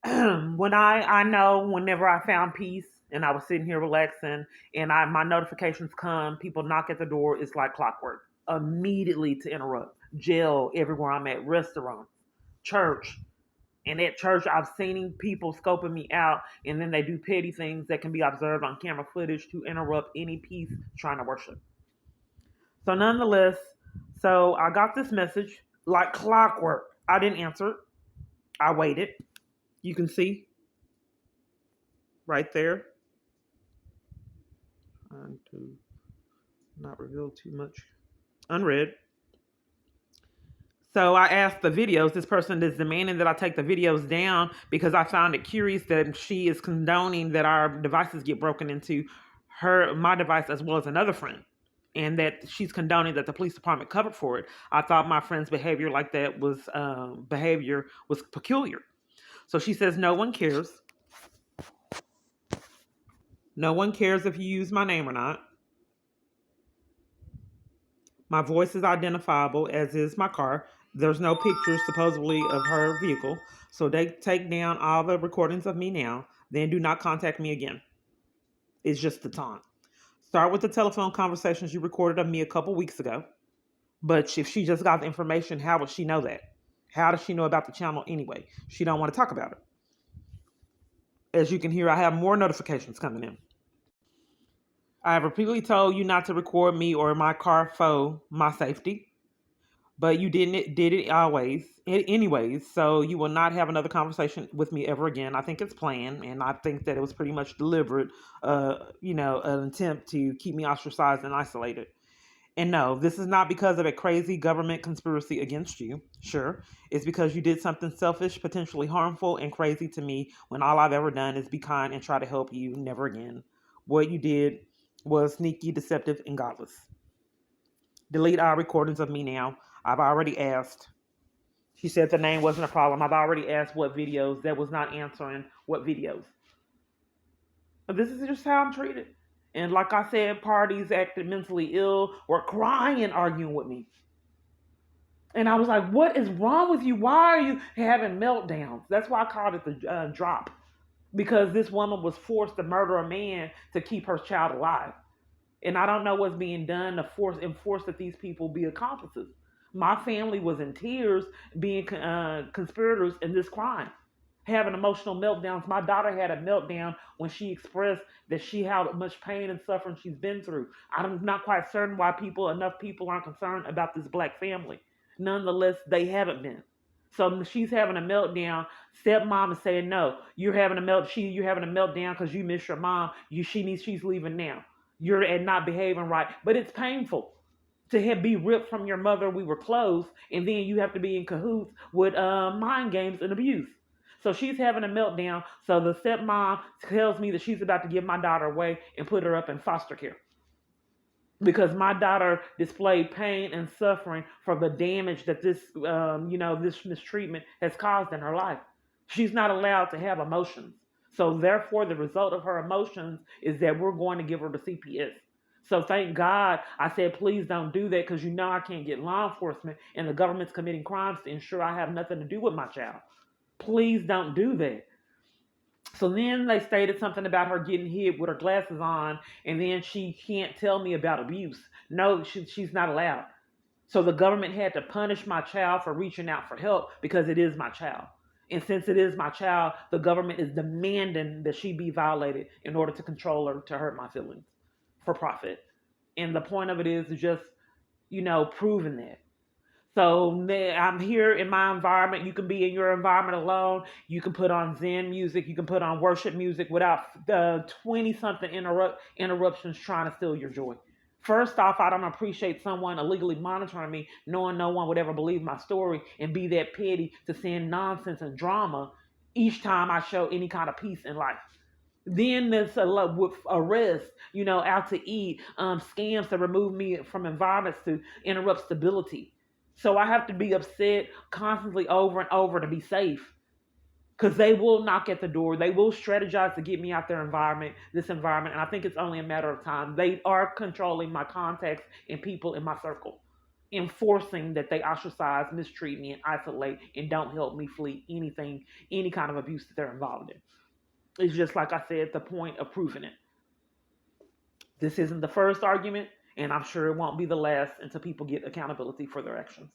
When I know whenever I found peace and I was sitting here relaxing and my notifications come, people knock at the door, it's like clockwork. Immediately to interrupt. Jail everywhere I'm at, restaurants, church. And at church, I've seen people scoping me out, and then they do petty things that can be observed on camera footage to interrupt any peace trying to worship. So, nonetheless, so I got this message like clockwork. I didn't answer it. I waited. You can see right there. Trying to not reveal too much. Unread. So I asked the videos. This person is demanding that I take the videos down because I found it curious that she is condoning that our devices get broken into my device as well as another friend, and that she's condoning that the police department covered for it. I thought my friend's behavior like that was peculiar. So she says no one cares. No one cares if you use my name or not. My voice is identifiable, as is my car. There's no pictures, supposedly, of her vehicle. So they take down all the recordings of me now. Then do not contact me again. It's just the taunt. Start with the telephone conversations you recorded of me a couple weeks ago. But if she just got the information, how would she know that? How does she know about the channel anyway? She don't want to talk about it. As you can hear, I have more notifications coming in. I have repeatedly told you not to record me or my car for my safety. But you did it always anyways, so you will not have another conversation with me ever again. I think it's planned, and I think that it was pretty much deliberate, an attempt to keep me ostracized and isolated. And no, this is not because of a crazy government conspiracy against you. Sure, it's because you did something selfish, potentially harmful, and crazy to me when all I've ever done is be kind and try to help you. Never again. What you did was sneaky, deceptive, and godless. Delete all recordings of me now. I've already asked. She said the name wasn't a problem. I've already asked what videos. That was not answering what videos. But this is just how I'm treated. And like I said, parties acted mentally ill, were crying, arguing with me. And I was like, what is wrong with you? Why are you having meltdowns? That's why I called it the drop. Because this woman was forced to murder a man to keep her child alive. And I don't know what's being done to enforce that these people be accomplices. My family was in tears being conspirators in this crime, having emotional meltdowns. My daughter had a meltdown when she expressed that how much pain and suffering she's been through. I'm not quite certain why enough people aren't concerned about this black family. Nonetheless, they haven't been. So she's having a meltdown. Stepmom is saying, "No, you're having a meltdown because you miss your mom. She's leaving now. You're not behaving right." But it's painful to be ripped from your mother. We were close, and then you have to be in cahoots with mind games and abuse. So she's having a meltdown. So the stepmom tells me that she's about to give my daughter away and put her up in foster care because my daughter displayed pain and suffering for the damage that this mistreatment has caused in her life. She's not allowed to have emotions. So therefore, the result of her emotions is that we're going to give her the CPS. So thank God I said, please don't do that because I can't get law enforcement and the government's committing crimes to ensure I have nothing to do with my child. Please don't do that. So then they stated something about her getting hit with her glasses on, and then she can't tell me about abuse. No, she's not allowed. So the government had to punish my child for reaching out for help because it is my child. And since it is my child, the government is demanding that she be violated in order to control her to hurt my feelings for profit. And the point of it is just, proving that. So I'm here in my environment. You can be in your environment alone. You can put on Zen music. You can put on worship music without the 20 something interruptions trying to steal your joy. First off, I don't appreciate someone illegally monitoring me, knowing no one would ever believe my story and be that petty to send nonsense and drama each time I show any kind of peace in life. Then there's a lot with arrests, out to eat, scams to remove me from environments to interrupt stability. So I have to be upset constantly over and over to be safe. Because they will knock at the door. They will strategize to get me out this environment. And I think it's only a matter of time. They are controlling my contacts and people in my circle. enforcing that they ostracize, mistreat me, and isolate, and don't help me flee anything, any kind of abuse that they're involved in. It's just like I said, the point of proving it. This isn't the first argument, and I'm sure it won't be the last until people get accountability for their actions.